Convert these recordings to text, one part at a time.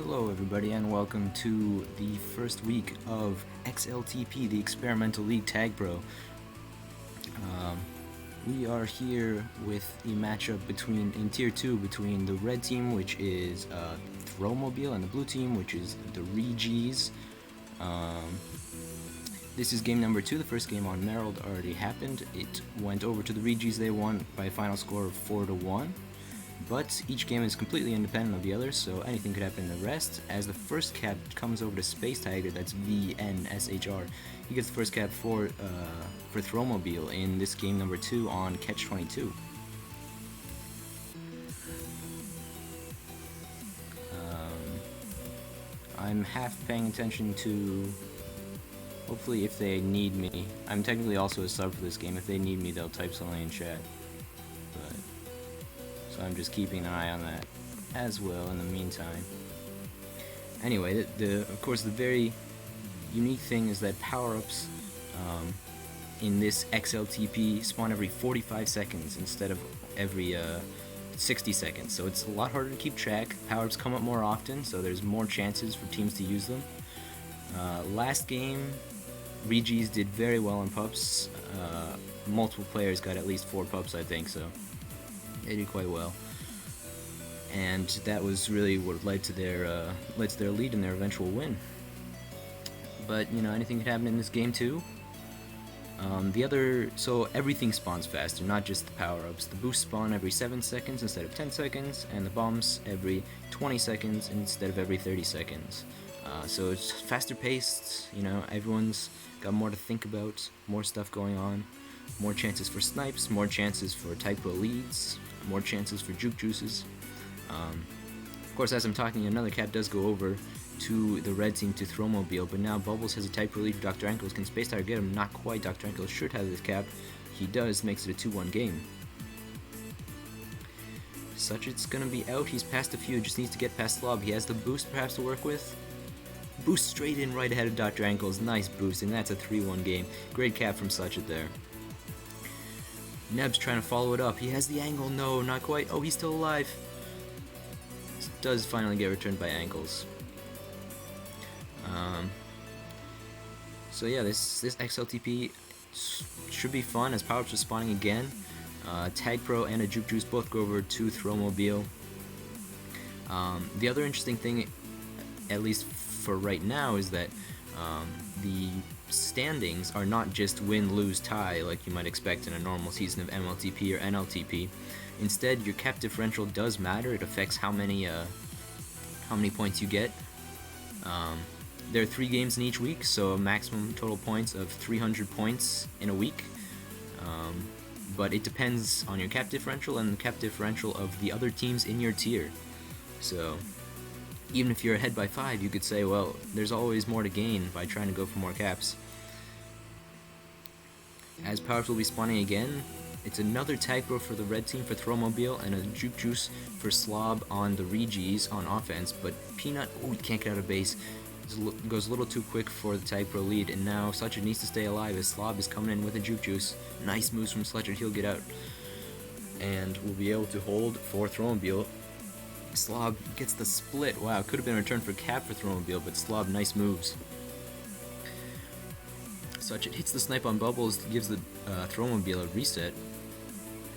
Hello everybody and welcome to the first week of XLTP, the Experimental League Tag Pro. We are here with the matchup in Tier 2 between the red team, which is Throwmobile, and the blue team, which is the Regis. This is game number 2. The first game on MERALD already happened. It went over to the Regis. They won by a final score of 4-1. But each game is completely independent of the others, so anything could happen in the rest. As the first cap comes over to Space Tiger, that's VNSHR, he gets the first cap for Throwmobile in this game number 2 on Catch 22. I'm half paying attention to, hopefully if they need me. I'm technically also a sub for this game. If they need me, they'll type something in chat. So I'm just keeping an eye on that as well in the meantime. Anyway, of course the very unique thing is that power-ups in this XLTP spawn every 45 seconds instead of every 60 seconds. So it's a lot harder to keep track. Power-ups come up more often, so there's more chances for teams to use them. Last game, Regis did very well in pups. Multiple players got at least 4 pups, I think, so they did quite well, and that was really what led to their lead and their eventual win. But you know, anything could happen in this game too. So everything spawns faster, not just the power-ups. The boosts spawn every 7 seconds instead of 10 seconds, and the bombs every 20 seconds instead of every 30 seconds. So it's faster paced. You know, everyone's got more to think about, more stuff going on. More chances for snipes, more chances for type pro leads, more chances for juke juices. Of course, as I'm talking, another cap does go over to the red team to Throwmobile, but now Bubbles has a type pro lead for Dr. Ankles. Can Space Tiger get him? Not quite. Dr. Ankles should have this cap. He does, makes it a 2-1 game. Suchit's gonna be out. He's past a few, just needs to get past Slob. He has the boost perhaps to work with. Boost straight in right ahead of Dr. Ankles. Nice boost, and that's a 3-1 game. Great cap from Suchit there. Neb's trying to follow it up. He has the angle. No, not quite. Oh, he's still alive. This does finally get returned by Ankles. So yeah, this XLTP should be fun as power-ups are spawning again. Tag Pro and a Juke Juice both go over to Throwmobile. The other interesting thing, at least for right now, is that the standings are not just win, lose, tie like you might expect in a normal season of MLTP or NLTP. Instead, your cap differential does matter. It affects how many points you get. There are 3 games in each week, so a maximum total points of 300 points in a week. But it depends on your cap differential and the cap differential of the other teams in your tier. So even if you're ahead by 5, you could say, well, there's always more to gain by trying to go for more caps. As power-ups will be spawning again, it's another tag pro for the red team for Throwmobile and a Juke Juice for Slob on the Regis on offense, but Peanut, oh, he can't get out of base. Goes a little too quick for the tag pro lead, and now Suchit needs to stay alive as Slob is coming in with a Juke Juice. Nice moves from Suchit, he'll get out. And we'll be able to hold for Throwmobile. Slob gets the split. Wow, could have been a return for cap for Throwmobile, but Slob, nice moves. Suchit hits the snipe on Bubbles, gives the Throwmobile a reset,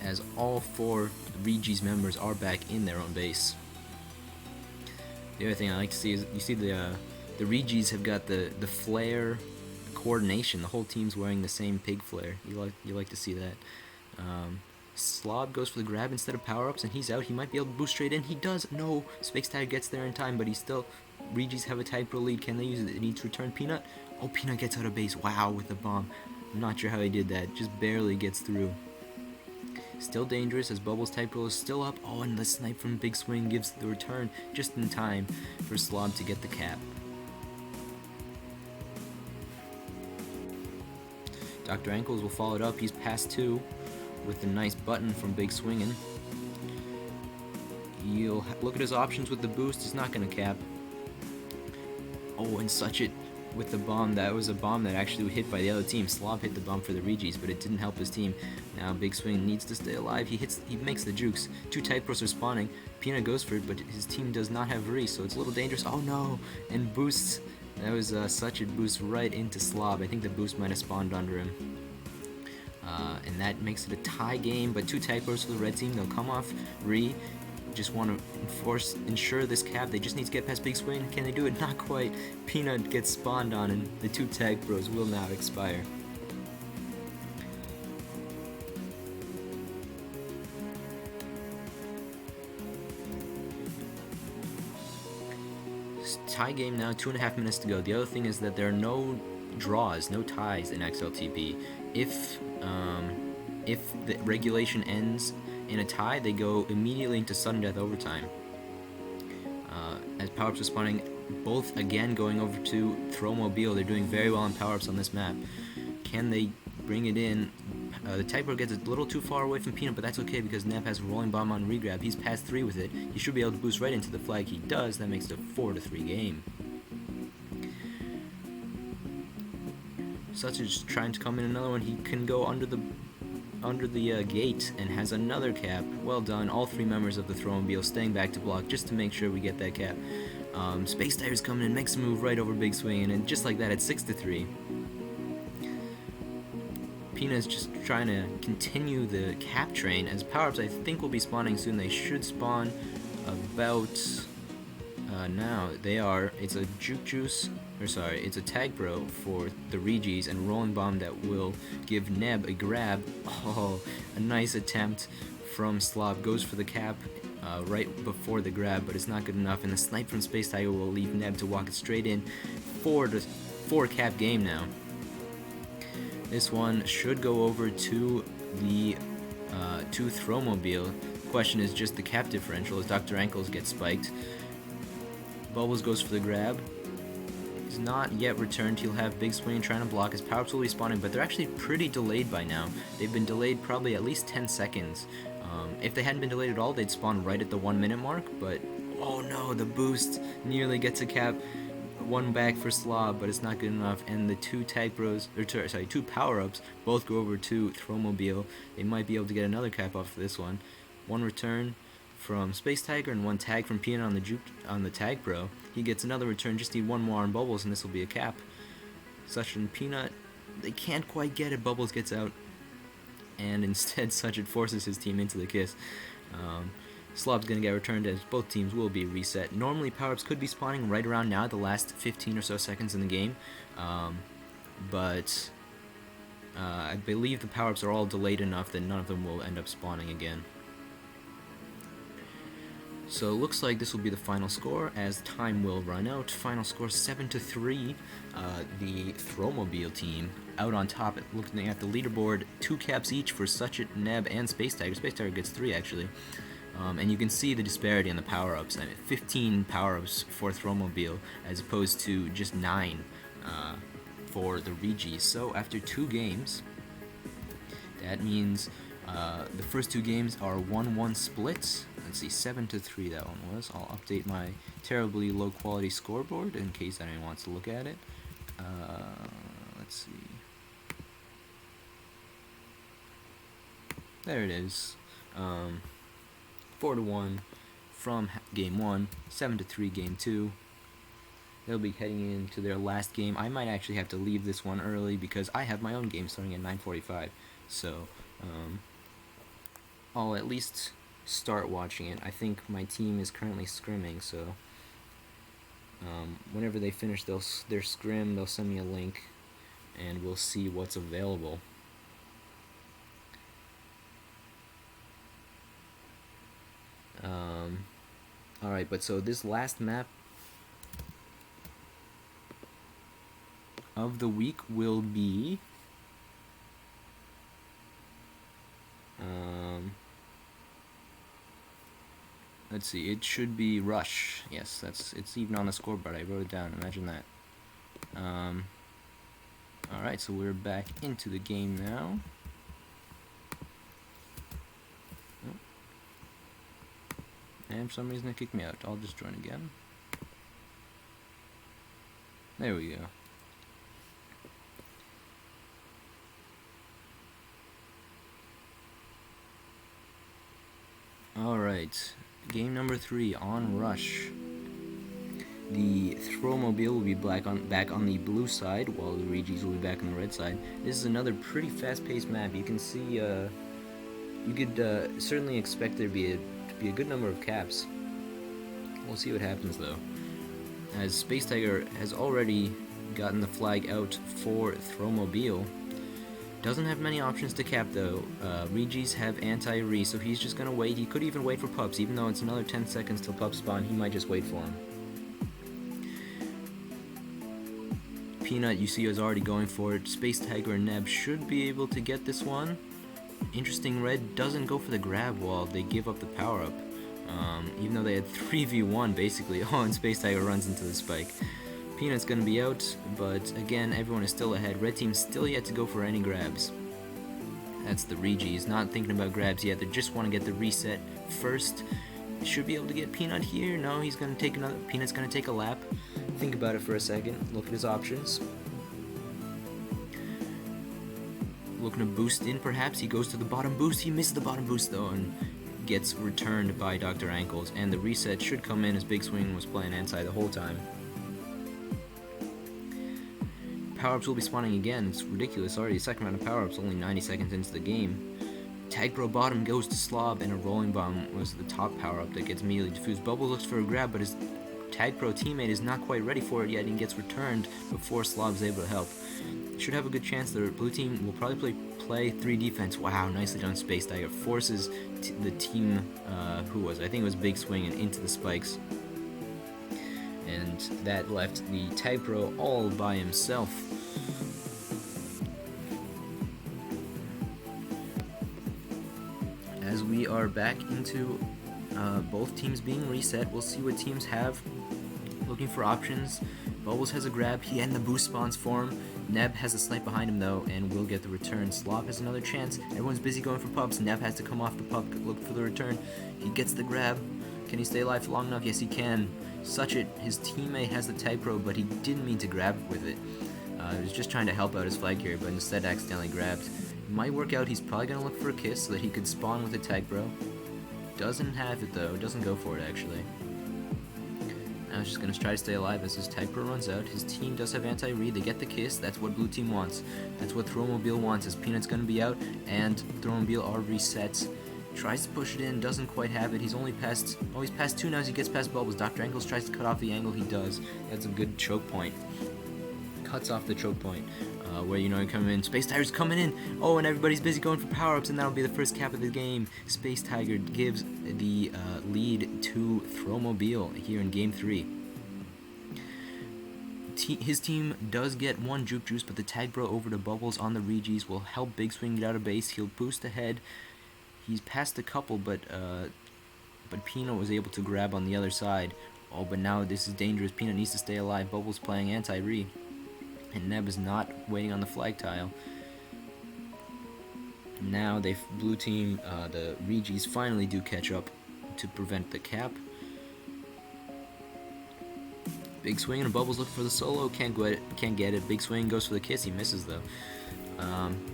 as all 4 Regis members are back in their own base. The other thing I like to see is, you see the Regis have got the flare coordination. The whole team's wearing the same pig flare. You like to see that. Slob goes for the grab instead of power-ups, and he's out. He might be able to boost straight in. He does. No, Space Tag gets there in time, but he's still. Regis have a type pro lead. Can they use it? They need to return Peanut. Oh, Peanut gets out of base. Wow, with the bomb. I'm not sure how he did that. Just barely gets through. Still dangerous as Bubbles type pro is still up. Oh, and the snipe from Big Swing gives the return just in time for Slob to get the cap. Dr. Ankles will follow it up. He's past 2 with the nice button from Big Swingin'. He'll look at his options with the boost. He's not going to cap. Oh, and Suchit with the bomb. That was a bomb that actually hit by the other team. Slob hit the bomb for the Regis, but it didn't help his team. Now Big Swing needs to stay alive. He makes the jukes. 2 Tag Pros are spawning. Peanut goes for it, but his team does not have Re, so it's a little dangerous. Oh no! And boosts. That was such a boost right into Slob. I think the boost might have spawned under him. And that makes it a tie game, but 2 Tag Pros for the red team. They'll come off Re. Just want to ensure this cap. They just need to get past Big Swing. Can they do it? Not quite. Peanut gets spawned on, and the 2 Tag Pros will now expire. Tie game now, 2.5 minutes to go. The other thing is that there are no draws, no ties in XLTP. If the regulation ends in a tie, they go immediately into sudden death overtime. As power-ups are spawning, both again going over to Throwmobile. They're doing very well on power-ups on this map. Can they bring it in? The Tag Pro gets a little too far away from Peanut, but that's okay because Neb has a rolling bomb on regrab. He's past 3 with it. He should be able to boost right into the flag. He does. That makes it a 4-3 game. Such as trying to come in another one. He can go under the gate and has another cap. Well done. All 3 members of the Throwmobile staying back to block just to make sure we get that cap. Space Tiger's coming in, makes a move right over Big Swing, and just like that, it's 6-3. Peanut's just trying to continue the cap train, as power-ups I think will be spawning soon. They should spawn about now. They are. It's a Juke Juice, or sorry, it's a Tag Pro for the Regis and Rolling Bomb that will give Neb a grab. Oh, a nice attempt from Slob. Goes for the cap right before the grab, but it's not good enough, and the snipe from Space Tiger will leave Neb to walk it straight in. 4 cap game now. This one should go over to the to Throwmobile. Question is just the cap differential as Dr. Ankles gets spiked. Bubbles goes for the grab. He's not yet returned. He'll have Big Swing trying to block. His power-ups will be spawning, but they're actually pretty delayed by now. They've been delayed probably at least 10 seconds. If they hadn't been delayed at all, they'd spawn right at the 1 minute mark, but oh no, the boost nearly gets a cap. 1 back for Slob, but it's not good enough, and the 2 Tag Pros, or 2 power-ups, both go over to Throwmobile. They might be able to get another cap off this one. 1 return from Space Tiger and 1 tag from Peanut on the Tag Pro. He gets another return, just need 1 more on Bubbles, and this will be a cap. Such and Peanut, they can't quite get it. Bubbles gets out, and instead Such forces his team into the kiss. Slob's gonna get returned as both teams will be reset. Normally power-ups could be spawning right around now, the last 15 or so seconds in the game, but I believe the power-ups are all delayed enough that none of them will end up spawning again. So it looks like this will be the final score as time will run out. Final score 7-3. The Throwmobile team out on top. Looking at the leaderboard, 2 caps each for Suchet, Neb, and Space Tiger. Space Tiger gets 3 actually. And you can see the disparity in the power-ups. I mean, 15 power-ups for Throwmobile as opposed to just 9 for the Regis. So after 2 games, that means the first 2 games are 1-1 splits. Let's see, 7-3 that one was. I'll update my terribly low quality scoreboard in case anyone wants to look at it. Let's see. There it is. 4-1 from game 1, 7-3 game 2. They'll be heading into their last game. I might actually have to leave this one early because I have my own game starting at 9:45. So I'll at least start watching it. I think my team is currently scrimming, so whenever they finish their scrim, they'll send me a link and we'll see what's available. Alright, but so this last map of the week will be let's see, it should be Rush. Yes, it's even on the scoreboard. I wrote it down. Imagine that. Alright, so we're back into the game now. And for some reason it kicked me out. I'll just join again. There we go. Alright, game number 3 on Rush. The Throwmobile will be back on the blue side, while the Regis will be back on the red side. This is another pretty fast-paced map. You can see, you could certainly expect there to be a good number of caps. We'll see what happens though, as Space Tiger has already gotten the flag out for Throwmobile. Doesn't have many options to cap though. Regis have anti-re, so he's just gonna wait. He could even wait for pups, even though it's another 10 seconds till pups spawn. He might just wait for him. Peanut, you see, is already going for it. Space Tiger and Neb should be able to get this one. Interesting, Red doesn't go for the grab wall. They give up the power up, even though they had 3v1 basically. Oh, and Space Tiger runs into the spike. Peanut's gonna be out, but again, everyone is still ahead. Red team's still yet to go for any grabs. That's the Regis, not thinking about grabs yet. They just want to get the reset first. Should be able to get Peanut here. No, he's gonna take another. Peanut's gonna take a lap. Think about it for a second. Look at his options. Looking to boost in, perhaps. He goes to the bottom boost. He misses the bottom boost though, and gets returned by Dr. Ankles. And the reset should come in, as Big Swing was playing anti the whole time. Power-ups will be spawning again. It's ridiculous already. Second round of power-ups, only 90 seconds into the game. Tag Pro bottom goes to Slob, and a rolling bomb was the top power-up that gets immediately diffused. Bubble looks for a grab, but his Tag Pro teammate is not quite ready for it yet, and he gets returned before Slob's able to help. Should have a good chance. The blue team will probably play 3 defense. Wow, nicely done, Space Tiger. Forces the team, who was it? I think it was Big Swing, and into the spikes. And that left the Tag Pro all by himself. As we are back into both teams being reset, we'll see what teams have. Looking for options. Bubbles has a grab, he and the boost spawns for him. Neb has a snipe behind him though, and will get the return. Slob has another chance. Everyone's busy going for pups. Neb has to come off the pup, look for the return. He gets the grab. Can he stay alive for long enough? Yes, he can. Such it. His teammate has the Tag Pro, but he didn't mean to grab with it. He was just trying to help out his flag carrier, but instead accidentally grabbed. Might work out. He's probably gonna look for a kiss so that he could spawn with a Tag Pro. Doesn't have it though. Doesn't go for it actually. Now he's just gonna try to stay alive as his Tag Pro runs out. His team does have anti-read. They get the kiss. That's what blue team wants. That's what Throwmobile wants. As Peanut's gonna be out, and Throwmobile are reset. Tries to push it in. Doesn't quite have it. He's only passed. Oh, he's passed 2 now as he gets past Bubbles. Dr. Ankles tries to cut off the angle. He does. That's a good choke point. Cuts off the choke point. Where you come in. Space Tiger's coming in. Oh, and everybody's busy going for power-ups, and that'll be the first cap of the game. Space Tiger gives the lead to Throwmobile here in Game 3. His team does get 1 Juke Juice, but the Tag Bro over to Bubbles on the Regis will help Big Swing get out of base. He'll boost ahead. He's passed a couple, but Peanut was able to grab on the other side. Oh, but now this is dangerous. Peanut needs to stay alive. Bubbles playing anti-re. And Neb is not waiting on the flag tile. Now blue team, the Regis finally do catch up to prevent the cap. Big Swing and Bubbles look for the solo, can't get it. Big Swing goes for the kiss, he misses though.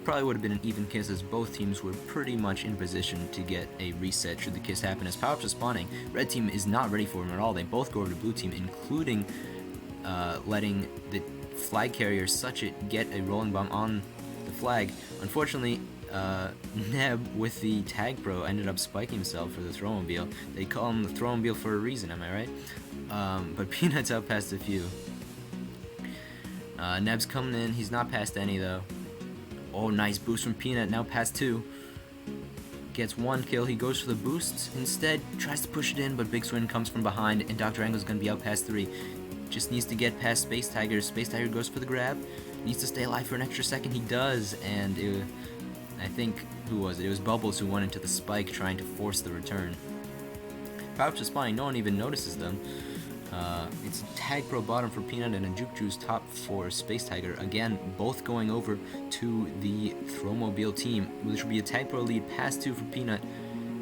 Probably would have been an even kiss as both teams were pretty much in position to get a reset should the kiss happen. As power-ups are spawning, red team is not ready for him at all. They both go over to blue team, including letting the flag carrier Such It get a rolling bomb on the flag. Unfortunately, Neb with the Tag Pro ended up spiking himself for the Throwmobile. They call him the Throwmobile for a reason, am I right? But Peanut's out past a few. Neb's coming in, he's not past any though. Oh, nice boost from Peanut, now past 2. Gets 1 kill, he goes for the boost. Instead, tries to push it in, but Big Swing comes from behind, and Dr. Angle's gonna be out past 3. Just needs to get past Space Tiger. Space Tiger goes for the grab. Needs to stay alive for an extra second. He does, and I think, who was it? It was Bubbles who went into the spike trying to force the return. Power-ups are spawning, no one even notices them. It's Tag Pro bottom for Peanut and a Juke Juice top for Space Tiger. Again, both going over to the Throwmobile team, which will be a Tag Pro lead past 2 for Peanut.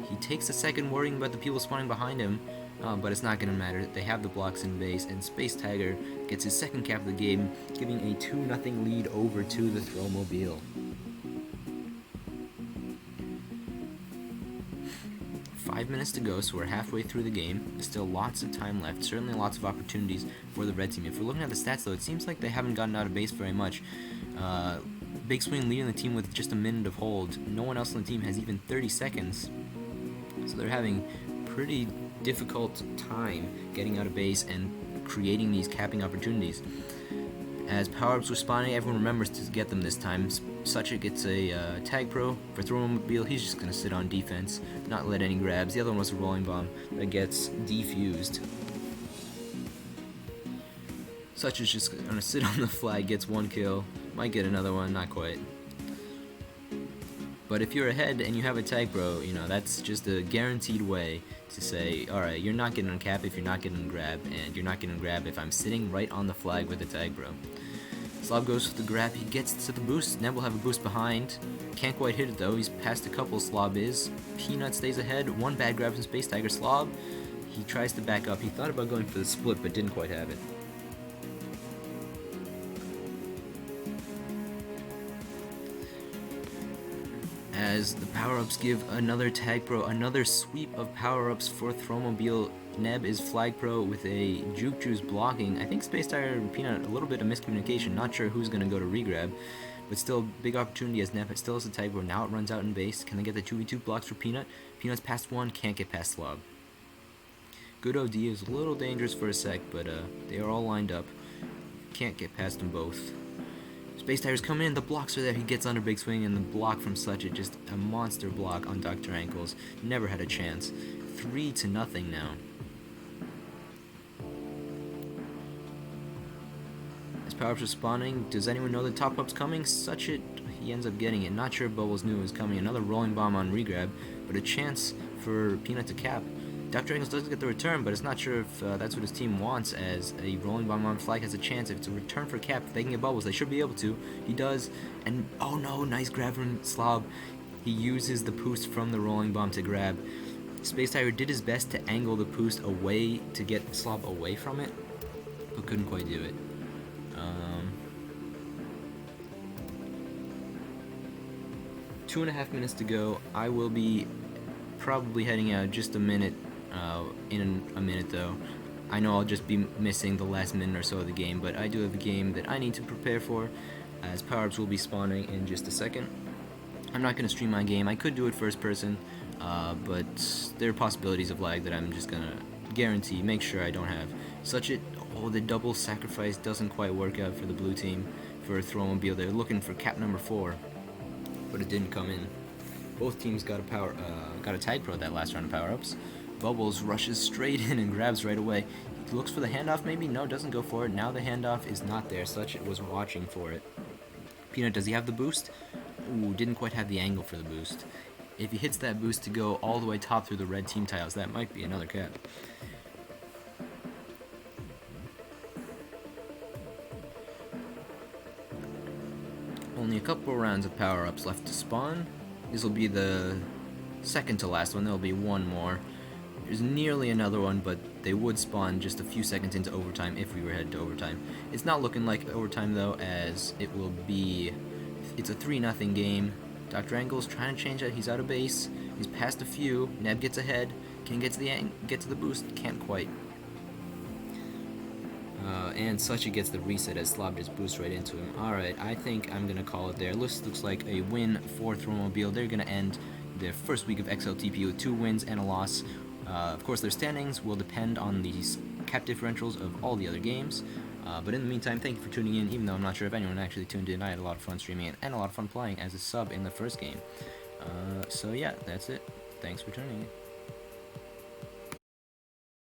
He takes a second worrying about the people spawning behind him. But it's not going to matter. They have the blocks in base, and Space Tiger gets his second cap of the game, giving a 2-0 lead over to the Throwmobile. 5 minutes to go, so we're halfway through the game. There's still lots of time left, certainly lots of opportunities for the red team. If we're looking at the stats though, it seems like they haven't gotten out of base very much. Big Swing leading the team with just a minute of hold. No one else on the team has even 30 seconds. So they're having pretty difficult time getting out of base and creating these capping opportunities. As power-ups were spawning, everyone remembers to get them this time. Such gets a tag pro for Throwmobile. He's just going to sit on defense, not let any grabs. The other one was a rolling bomb that gets defused. Such is just going to sit on the flag, gets one kill, might get another one, not quite. But if you're ahead and you have a tag pro, you know, that's just a guaranteed way to say, alright, you're not getting a cap if you're not getting a grab, and you're not getting a grab if I'm sitting right on the flag with a tag pro. Slob goes for the grab, he gets to the boost. Neb will have a boost behind. Can't quite hit it though, he's past a couple, Slob is. Peanut stays ahead, one bad grab from Space Tiger. Slob, he tries to back up. He thought about going for the split, but didn't quite have it. As the power-ups give another tag pro, another sweep of power-ups for Throwmobile. Neb is flag pro with a Juke Juice blocking. I think Space Tiger and Peanut, a little bit of miscommunication, not sure who's going to go to regrab, but still big opportunity as Neb still has a tag pro. Now it runs out in base. Can they get the 2v2 blocks for Peanut? Peanut's past one, can't get past Slob. Good OD is a little dangerous for a sec, but they are all lined up. Can't get past them both. Space Tiger's coming in, the blocks are there, he gets under Big Swing, and the block from Such, just a monster block on Dr. Ankles. Never had a chance. 3-0 now. As power-ups are spawning, does anyone know the top-up's coming? Such he ends up getting it. Not sure if Bubbles knew it was coming. Another rolling bomb on regrab, but a chance for Peanut to cap. Dr. Ankles doesn't get the return, but it's not sure if that's what his team wants, as a rolling bomb on flag has a chance. If it's a return for cap, if they can get Bubbles, they should be able to. He does, and oh no, nice grab from Slob. He uses the boost from the rolling bomb to grab. Space Tiger did his best to angle the boost away to get Slob away from it, but couldn't quite do it. 2.5 minutes to go. I will be probably heading out just a minute, in a minute though. I know I'll just be missing the last minute or so of the game, but I do have a game that I need to prepare for, as power-ups will be spawning in just a second. I'm not going to stream my game. I could do it first person, but there are possibilities of lag that I'm just going to guarantee, make sure I don't have. Oh, the double sacrifice doesn't quite work out for the blue team, for Throwmobile. They're looking for cap number 4, but it didn't come in. Both teams got a tag pro that last round of power-ups. Bubbles rushes straight in and grabs right away. He looks for the handoff maybe? No, doesn't go for it. Now the handoff is not there. Such was watching for it. Peanut, does he have the boost? Ooh, didn't quite have the angle for the boost. If he hits that boost to go all the way top through the red team tiles, that might be another cap. Only a couple rounds of power-ups left to spawn. This will be the second to last one. There'll be one more. There's nearly another one, but they would spawn just a few seconds into overtime if we were headed to overtime. It's not looking like overtime though, as it will be. It's a 3-0 game. Dr. Ankles trying to change that. He's out of base. He's passed a few. Neb gets ahead. Can he get to the boost? Can't quite. And Such gets the reset as Slob just boosts right into him. Alright, I think I'm going to call it there. This looks like a win for Throwmobile. They're going to end their first week of XLTP with 2 wins and a loss. Of course, their standings will depend on the cap differentials of all the other games. But in the meantime, thank you for tuning in, even though I'm not sure if anyone actually tuned in. I had a lot of fun streaming it and a lot of fun playing as a sub in the first game. So yeah, that's it. Thanks for tuning in.